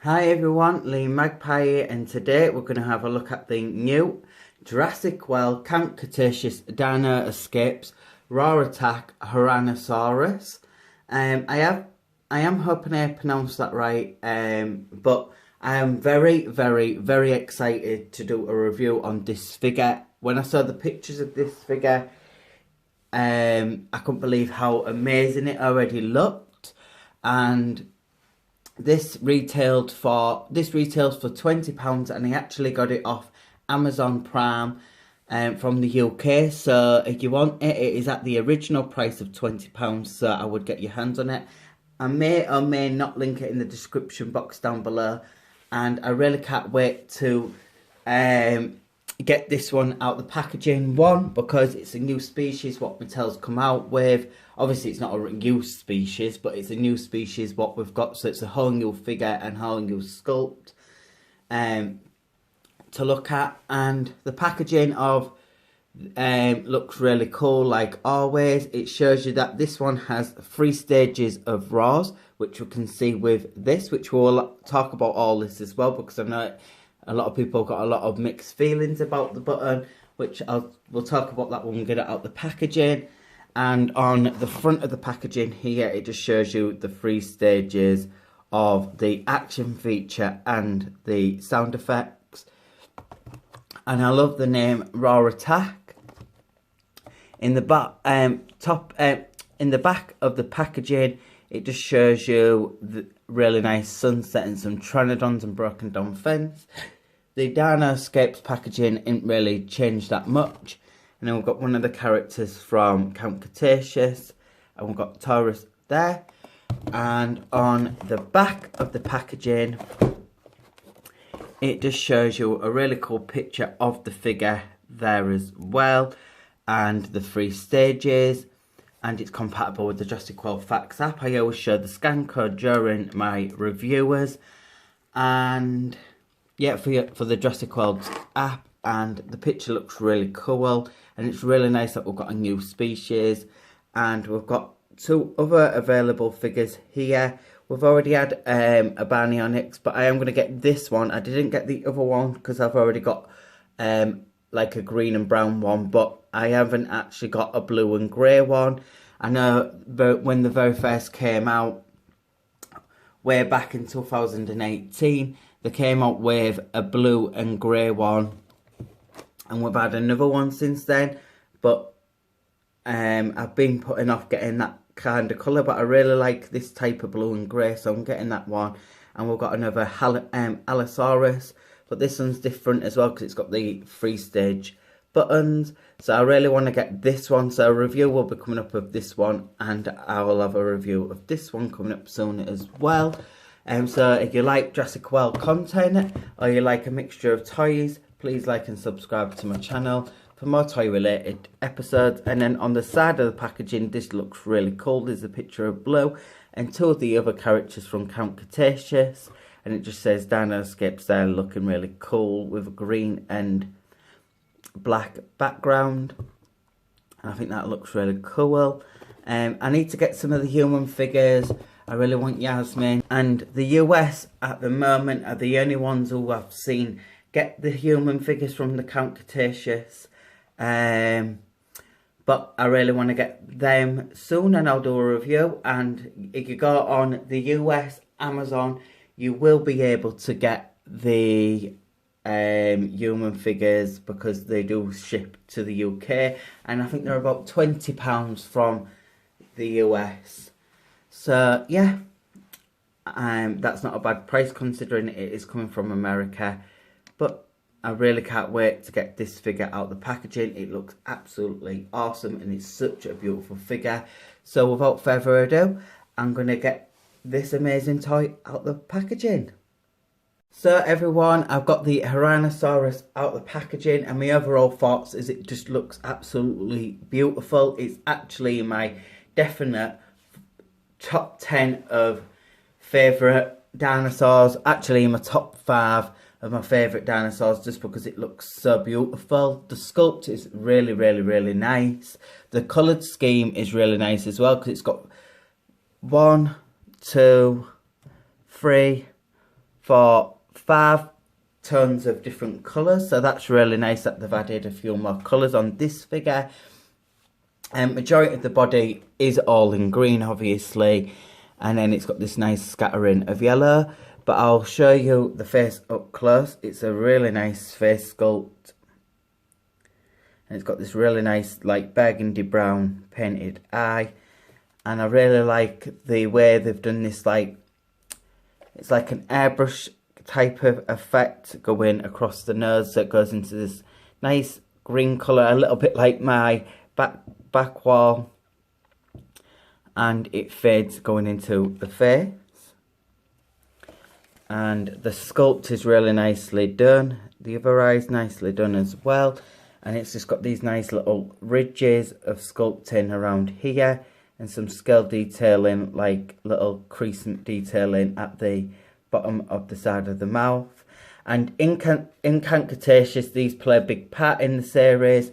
Hi everyone, Lee Magpie here, and today we're going to have a look at the new Jurassic World Camp Cretaceous Dino Escapes Raw Attack Ouranosaurus. I am hoping I pronounced that right, but I am very excited to do a review on this figure. When I saw the pictures of this figure, I couldn't believe how amazing it already looked, and this retails for £20, and I actually got it off Amazon Prime from the UK. So if you want it, it is at the original price of £20. So I would get your hands on it. I may or may not link it in the description box down below, and I really can't wait to get this one out the packaging. One, because it's a new species what Mattel's come out with. Obviously it's not a new species, but it's a new species what we've got, so it's a whole new figure and whole new sculpt to look at. And the packaging of looks really cool, like always. It shows you that this one has 3 stages of raws, which we can see with this, which we'll talk about all this as well, because I know a lot of people got a lot of mixed feelings about the button, which we'll talk about that when we get it out the packaging. And on the front of the packaging here, it just shows you the 3 stages of the action feature and the sound effects. And I love the name Raw Attack. In the back, in the back of the packaging, it just shows you the really nice sunset and some pteranodons and broken down fence. The Dino Escapes packaging didn't really change that much. And then we've got one of the characters from Camp Cretaceous, and we've got Taurus there. And on the back of the packaging, it just shows you a really cool picture of the figure there as well, and the 3 stages. And it's compatible with the Jurassic World Facts app. I always show the scan code during my reviewers. And yeah, for the Jurassic World app. And the picture looks really cool, and it's really nice that we've got a new species. And we've got 2 other available figures here. We've already had a Baryonyx, but I am going to get this one. I didn't get the other one because I've already got like a green and brown one, but I haven't actually got a blue and grey one. I know when the very first came out, way back in 2018, they came out with a blue and grey one. And we've had another one since then, but I've been putting off getting that kind of colour, but I really like this type of blue and grey, so I'm getting that one. And we've got another Allosaurus, but this one's different as well because it's got the 3 stage buttons. So I really want to get this one, so a review will be coming up of this one, and I will have a review of this one coming up soon as well. So if you like Jurassic World content, or you like a mixture of toys, please like and subscribe to my channel for more toy related episodes. And then on the side of the packaging, this looks really cool. There's a picture of Blue and 2 of the other characters from Camp Cretaceous, and it just says Dino Escapes there, looking really cool with a green and black background. And I think that looks really cool. I need to get some of the human figures. I really want Yasmin, and the US at the moment are the only ones who I've seen get the human figures from the Camp Cretaceous. But I really want to get them soon, and I'll do a review. And if you go on the US Amazon, you will be able to get the human figures, because they do ship to the UK, and I think they're about £20 from the US. So yeah, that's not a bad price considering it is coming from America. But I really can't wait to get this figure out the packaging. It looks absolutely awesome, and it's such a beautiful figure. So without further ado, I'm going to get this amazing toy out the packaging. So everyone, I've got the Ouranosaurus out the packaging, and my overall thoughts is it just looks absolutely beautiful. It's actually my definite top 10 of favourite dinosaurs. Actually in my top 5 of my favourite dinosaurs, just because it looks so beautiful. The sculpt is really nice. The coloured scheme is really nice as well, because it's got 1, 2, 3, for 5 tones of different colours, so that's really nice that they've added a few more colours on this figure. Majority of the body is all in green, obviously, and then it's got this nice scattering of yellow. But I'll show you the face up close. It's a really nice face sculpt, and it's got this really nice like burgundy brown painted eye, and I really like the way they've done this. Like, it's like an airbrush type of effect going across the nose, so it goes into this nice green colour, a little bit like my back wall, and it fades going into the face. And the sculpt is really nicely done. The other eye is nicely done as well, and it's just got these nice little ridges of sculpting around here, and some scale detailing, like little crescent detailing at the bottom of the side of the mouth. And in Cretaceous, these play a big part in the series,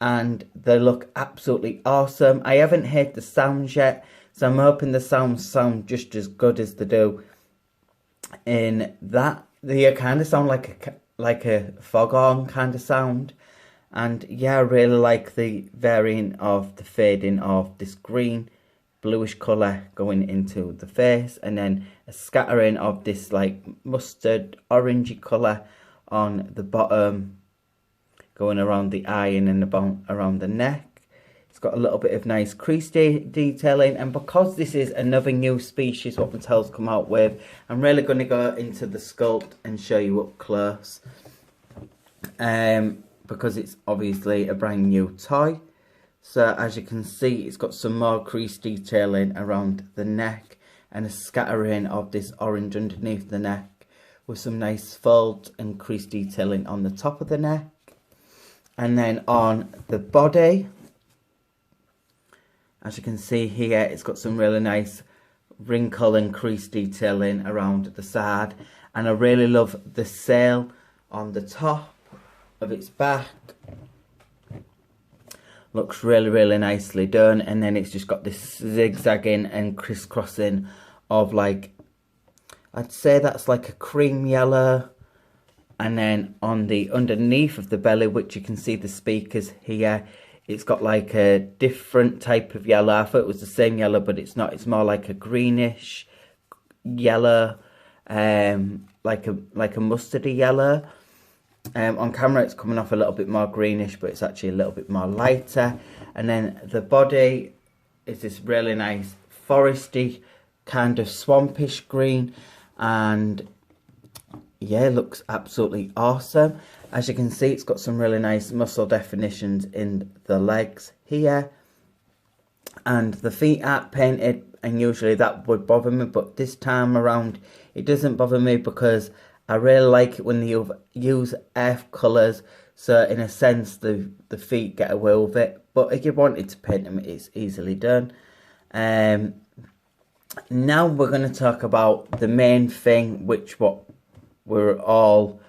and they look absolutely awesome. I haven't heard the sounds yet, so I'm hoping the sounds sound just as good as they do in that. They kind of sound like a foghorn kind of sound. And yeah, I really like the varying of the fading of this green bluish colour going into the face, and then a scattering of this like mustard orangey colour on the bottom going around the eye and then around the neck. It's got a little bit of nice crease detailing, and because this is another new species what Mattel's come out with, I'm really going to go into the sculpt and show you up close, because it's obviously a brand new toy. So as you can see, it's got some more crease detailing around the neck and a scattering of this orange underneath the neck, with some nice folds and crease detailing on the top of the neck. And then on the body, as you can see here, it's got some really nice wrinkle and crease detailing around the side. And I really love the sail on the top of its back. Looks really, really nicely done. And then it's just got this zigzagging and crisscrossing of, like, I'd say that's like a cream yellow. And then on the underneath of the belly, which you can see the speakers here, it's got like a different type of yellow. I thought it was the same yellow, but it's not. It's more like a greenish yellow, like a mustardy yellow. On camera, it's coming off a little bit more greenish, but it's actually a little bit more lighter. And then the body is this really nice foresty, kind of swampish green, and yeah, it looks absolutely awesome. As you can see, it's got some really nice muscle definitions in the legs here. And the feet aren't painted, and usually that would bother me, but this time around it doesn't bother me because I really like it when they use earth colours. So in a sense, the feet get away with it. But if you wanted to paint them, it's easily done. Now we're going to talk about the main thing, which we all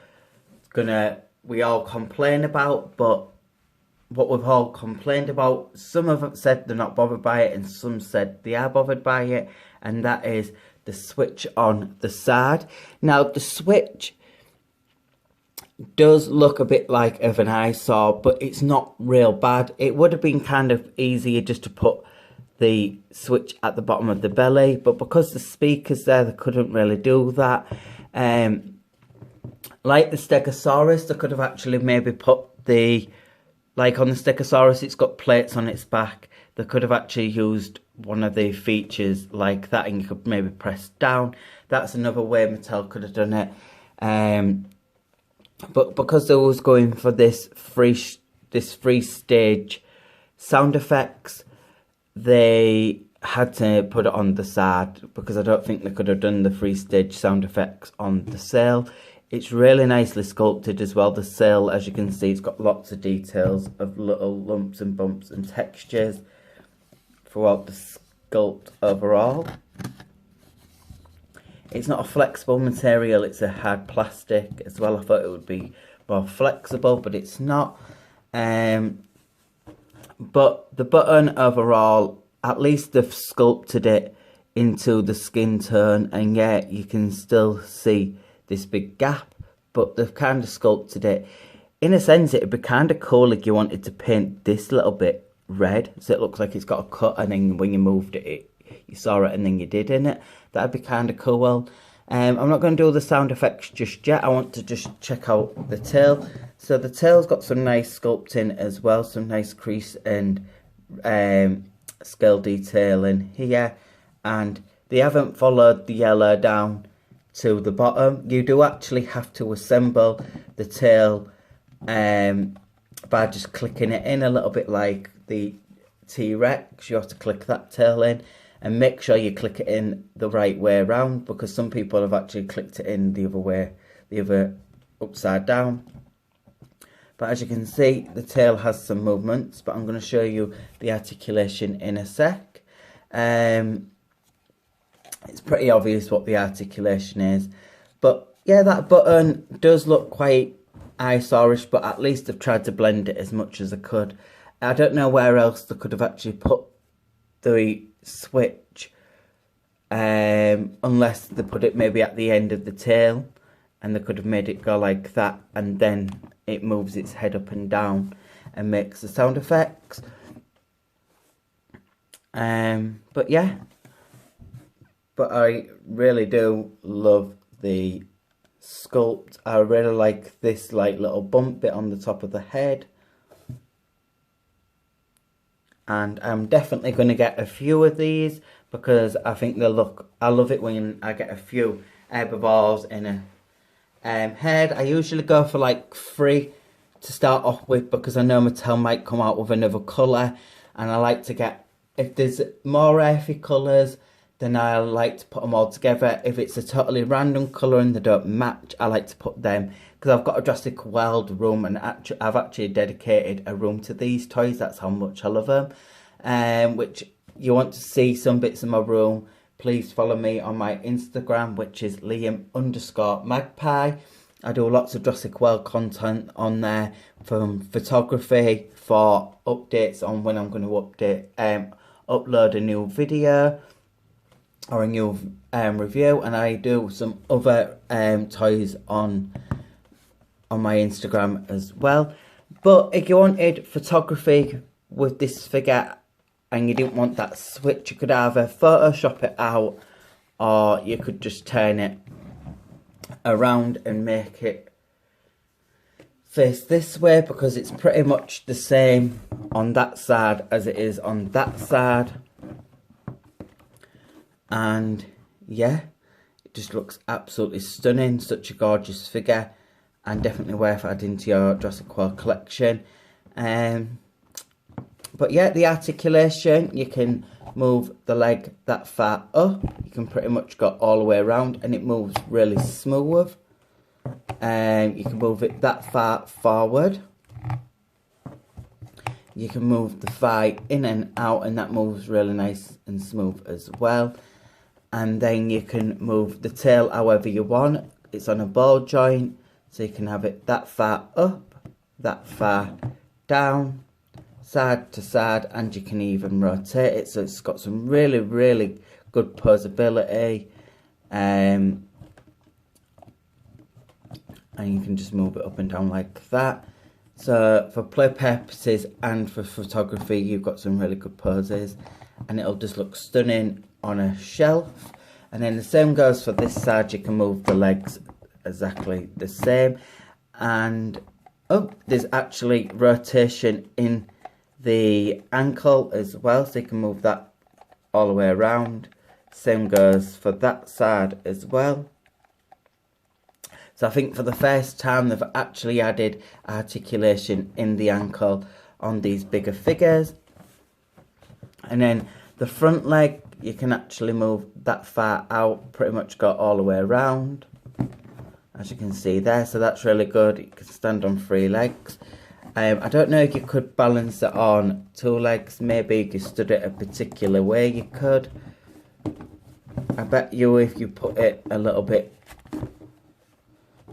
complain about, but what we've all complained about, some of them said they're not bothered by it, and some said they are bothered by it, and that is the switch on the side. Now the switch does look a bit like of an eyesore, but it's not real bad. It would have been kind of easier just to put the switch at the bottom of the belly, but because the speaker's there, they couldn't really do that. Like the Stegosaurus, they could have actually maybe put like on the Stegosaurus, it's got plates on its back. They could have actually used one of the features like that, and you could maybe press down. That's another way Mattel could have done it. But because they was going for this free stage sound effects, they had to put it on the side, because I don't think they could have done the free stage sound effects on the sail. It's really nicely sculpted as well. The sail, as you can see, it's got lots of details of little lumps and bumps and textures throughout the sculpt overall. It's not a flexible material, it's a hard plastic as well. I thought it would be more flexible, but it's not. But the button overall, at least they've sculpted it into the skin tone, and yet you can still see this big gap, but they've kind of sculpted it. In a sense, it would be kind of cool if you wanted to paint this little bit red, so it looks like it's got a cut, and then when you moved it, you saw it and then you did in it. That'd be kind of cool. Well, I'm not going to do the sound effects just yet. I want to just check out the tail. So the tail's got some nice sculpting as well, some nice crease and scale detailing here, and they haven't followed the yellow down to the bottom. You do actually have to assemble the tail by just clicking it in a little bit like the T-Rex. You have to click that tail in and make sure you click it in the right way around, because some people have actually clicked it in the other way, the other upside down. But as you can see, the tail has some movements, but I'm going to show you the articulation in a sec. It's pretty obvious what the articulation is, but yeah, that button does look quite eyesorish, but at least I've tried to blend it as much as I could. I don't know where else they could have actually put the switch, unless they put it maybe at the end of the tail, and they could have made it go like that, and then it moves its head up and down and makes the sound effects. But yeah, but I really do love the sculpt. I really like this like little bump bit on the top of the head, and I'm definitely going to get a few of these because I think they look, I love it when I get a few herbivores in a head. I usually go for like 3 to start off with, because I know my tail might come out with another colour, and I like to get, if there's more earthy colours, then I like to put them all together. If it's a totally random colour and they don't match, I like to put them, because I've got a Jurassic World room, and I've actually dedicated a room to these toys. That's how much I love them. Which you want to see some bits of my room, please follow me on my Instagram, which is Liam_Magpie. I do lots of Jurassic World content on there, from photography, for updates on when I'm going to upload a new video or a new review, and I do some other toys on my Instagram as well. But if you wanted photography with this figure and you didn't want that switch, you could either Photoshop it out, or you could just turn it around and make it face this way, because it's pretty much the same on that side as it is on that side. And yeah, it just looks absolutely stunning. Such a gorgeous figure, and definitely worth adding to your Jurassic World collection. But yeah, the articulation, you can move the leg that far up, you can pretty much go all the way around, and it moves really smooth. You can move it that far forward, you can move the thigh in and out, and that moves really nice and smooth as well. And then you can move the tail however you want. It's on a ball joint, so you can have it that far up, that far down, side to side, and you can even rotate it. So it's got some really, really good posability. And you can just move it up and down like that. So for play purposes and for photography, you've got some really good poses, and it'll just look stunning on a shelf. And then the same goes for this side. You can move the legs exactly the same, and there's actually rotation in the ankle as well, so you can move that all the way around. Same goes for that side as well. So I think for the first time they've actually added articulation in the ankle on these bigger figures. And then the front leg, you can actually move that far out, pretty much go all the way around, as you can see there. So that's really good. You can stand on 3 legs. I don't know if you could balance it on 2 legs. Maybe if you stood it a particular way, you could. I bet you if you put it a little bit,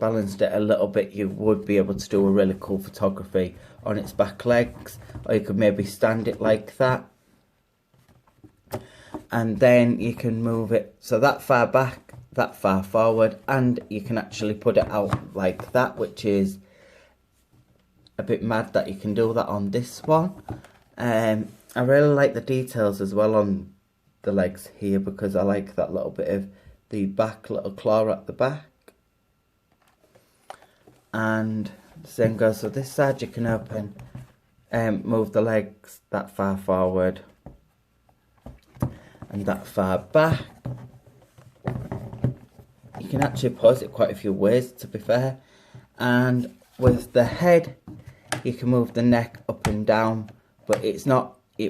balanced it a little bit, you would be able to do a really cool photography on its back legs. Or you could maybe stand it like that, and then you can move it so that far back, that far forward, and you can actually put it out like that, which is a bit mad that you can do that on this one. I really like the details as well on the legs here, because I like that little bit of the back little claw at the back. And the same goes for this side. You can open move the legs that far forward and that far back. You can actually pose it quite a few ways, to be fair. And with the head, you can move the neck up and down, but it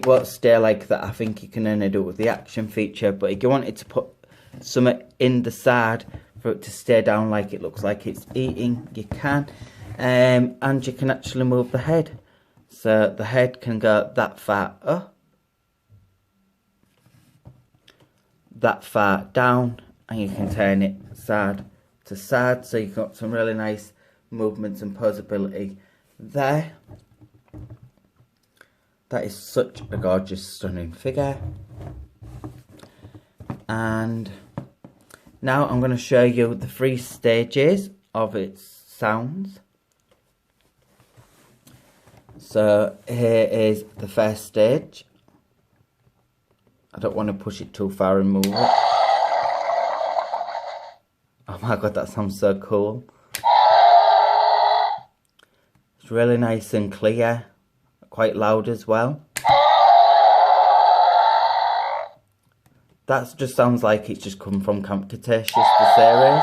won't stay like that. I think you can only do it with the action feature, but if you wanted to put something in the side for it to stay down like it looks like it's eating, you can. And you can actually move the head, so the head can go that far up, that far down, and you can turn it side to side, so you've got some really nice movements and posability there. That is such a gorgeous, stunning figure. And now I'm going to show you the 3 stages of its sounds. So here is the first stage. I don't want to push it too far and move it. Oh my god, that sounds so cool. It's really nice and clear, quite loud as well. That just sounds like it's just come from Camp Cretaceous, the series.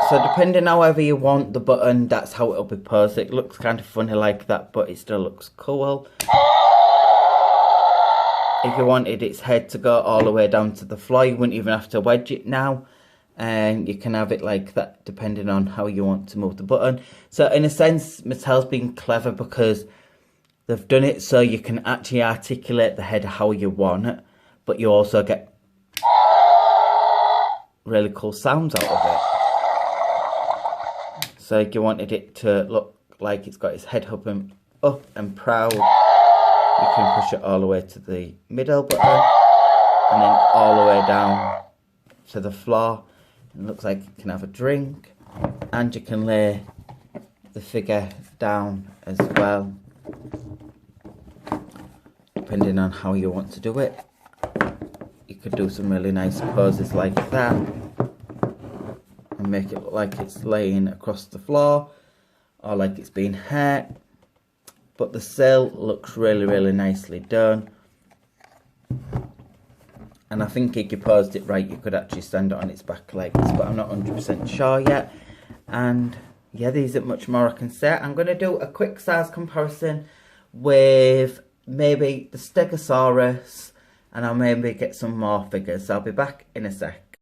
So depending however you want the button, that's how it'll be posed. It looks kind of funny like that, but it still looks cool. If you wanted its head to go all the way down to the floor, you wouldn't even have to wedge it now. And you can have it like that depending on how you want to move the button. So in a sense, Mattel's been clever because they've done it so you can actually articulate the head how you want it, but you also get really cool sounds out of it. So if you wanted it to look like it's got its head up and proud, you can push it all the way to the middle button and then all the way down to the floor. It looks like you can have a drink, and you can lay the figure down as well, depending on how you want to do it. You could do some really nice poses like that and make it look like it's laying across the floor or like it's being hurt. But the sail looks really, really nicely done. And I think if you posed it right, you could actually stand it on its back legs, but I'm not 100% sure yet. And yeah, there isn't much more I can say. I'm going to do a quick size comparison with maybe the Stegosaurus, and I'll maybe get some more figures. So I'll be back in a sec.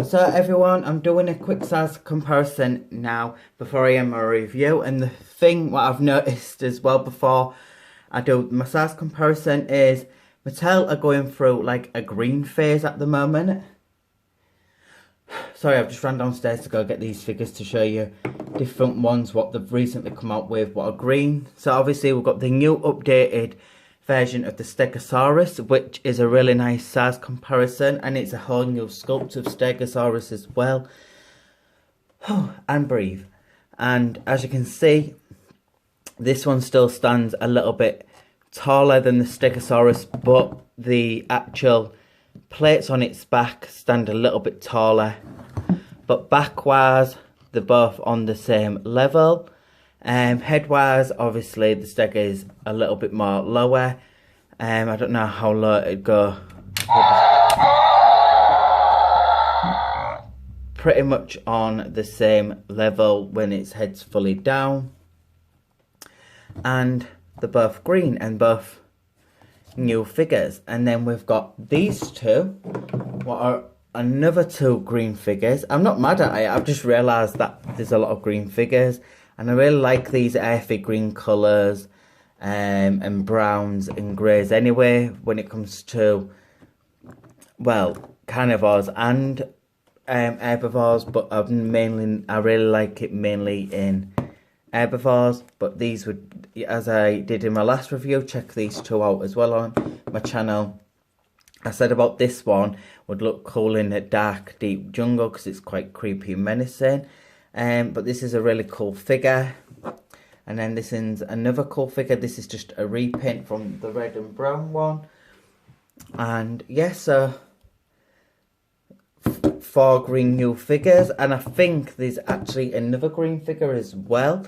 So everyone, I'm doing a quick size comparison now before I end my review. And the thing what I've noticed as well before I do my size comparison is Mattel are going through like a green phase at the moment. Sorry, I've just ran downstairs to go get these figures to show you different ones what they've recently come out with what are green. So obviously we've got the new updated version of the Stegosaurus, which is a really nice size comparison, and it's a whole new sculpt of Stegosaurus as well. And breathe. And as you can see, this one still stands a little bit taller than the Stegosaurus, but the actual plates on its back stand a little bit taller. But back-wise, they're both on the same level. Head-wise, obviously, the Steg is a little bit more lower. I don't know how low it'd go. Pretty much on the same level when its head's fully down. And they're both green and both new figures. And then we've got these two, what are another 2 green figures. I'm not mad at it, I've just realised that there's a lot of green figures. And I really like these earthy green colours and browns and greys anyway when it comes to, well, carnivores and herbivores. But I really like it mainly in herbivores, but these would, as I did in my last review, check these two out as well on my channel. I said about this one would look cool in a dark, deep jungle because it's quite creepy and menacing. But this is a really cool figure. And then this is another cool figure. This is just a repaint from the red and brown one. And yeah, so 4 green new figures. And I think there's actually another green figure as well.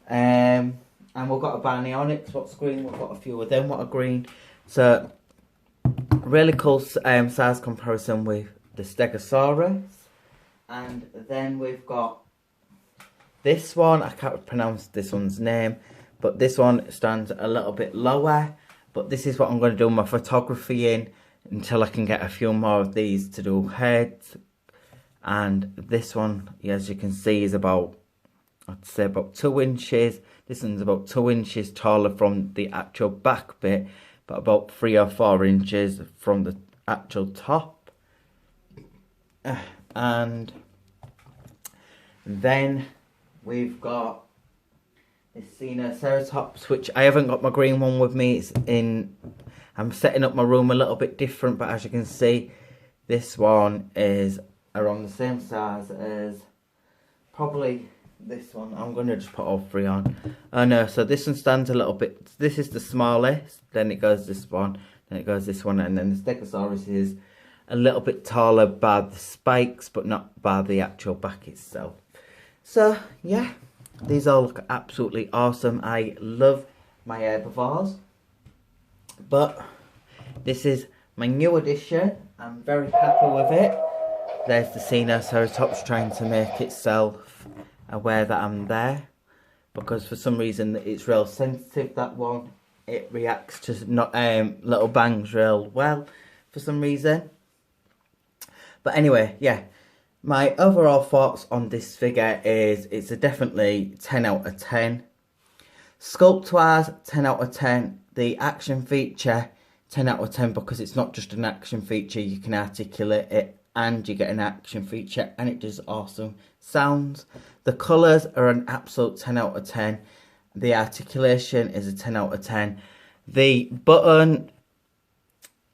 And we've got a Barneonyx, what's green. We've got a few of them, what are green. So really cool size comparison with the Stegosaurus. And then we've got this one. I can't pronounce this one's name, but this one stands a little bit lower. But this is what I'm going to do my photography in until I can get a few more of these to do heads. And this one, as you can see, is about, I'd say about 2 inches. This one's about 2 inches taller from the actual back bit, but about 3 or 4 inches from the actual top. And then we've got this Ceratops, which I haven't got my green one with me. It's in, I'm setting up my room a little bit different, but as you can see, this one is around the same size as probably this one. I'm going to just put all 3 on. Oh no, so this one stands a little bit, this is the smallest, then it goes this one, then it goes this one, and then the Stegosaurus is a little bit taller by the spikes, but not by the actual back itself. So yeah, these all look absolutely awesome. I love my herbivores, but this is my new addition. I'm very happy with it. There's the Ceratops trying to make itself aware that I'm there, because for some reason it's real sensitive, that one. It reacts to not little bangs real well for some reason. But anyway, yeah, my overall thoughts on this figure is it's a definitely 10 out of 10. Sculpt wise, 10 out of 10. The action feature, 10 out of 10, because it's not just an action feature, you can articulate it and you get an action feature and it does awesome sounds. The colours are an absolute 10 out of 10. The articulation is a 10 out of 10. The button,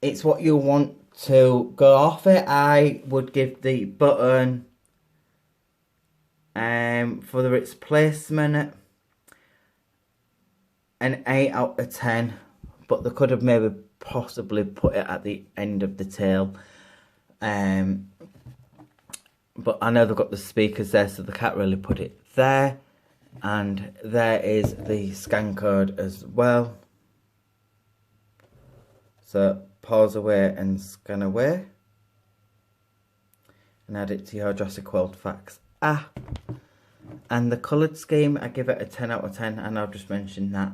it's what you want to go off it. I would give the button, for its placement, an 8 out of 10. But they could have maybe possibly put it at the end of the tail. But I know they've got the speakers there, so they can't really put it there. And there is the scan code as well. So pause away and scan away. And add it to your Jurassic World Facts app. And the coloured scheme, I give it a 10 out of 10, and I've just mentioned that.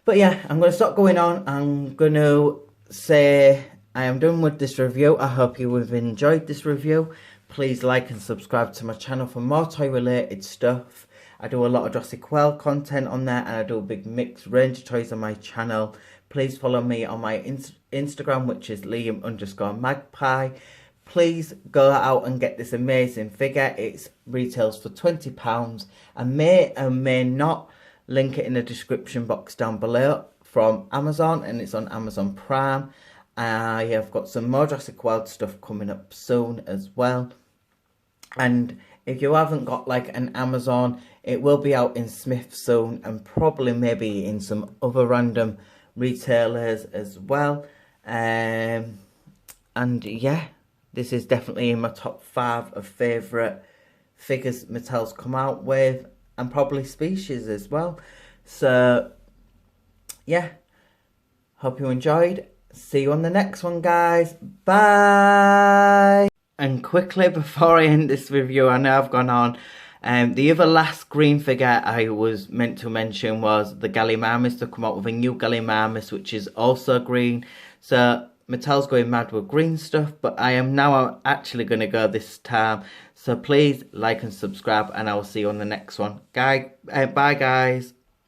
But yeah, I'm going to stop going on. I'm going to say I am done with this review. I hope you have enjoyed this review. Please like and subscribe to my channel for more toy related stuff. I do a lot of Jurassic World content on there, and I do a big mixed range of toys on my channel. Please follow me on my Instagram, which is Liam_Magpie. Please go out and get this amazing figure. It retails for £20. I may or may not link it in the description box down below from Amazon, and it's on Amazon Prime. I have got some more Jurassic World stuff coming up soon as well. And if you haven't got like an Amazon, it will be out in Smith soon, and probably maybe in some other random retailers as well. And yeah, this is definitely in my top 5 of favourite figures Mattel's come out with, and probably species as well. So yeah, hope you enjoyed. See you on the next one, guys. Bye. And quickly before I end this review, I know I've gone on. The other last green figure I was meant to mention was the Gallimimus. To come out with a new Gallimimus, which is also green. So Mattel's going mad with green stuff, but I am now actually going to go this time. So please like and subscribe, and I will see you on the next one. Bye guys.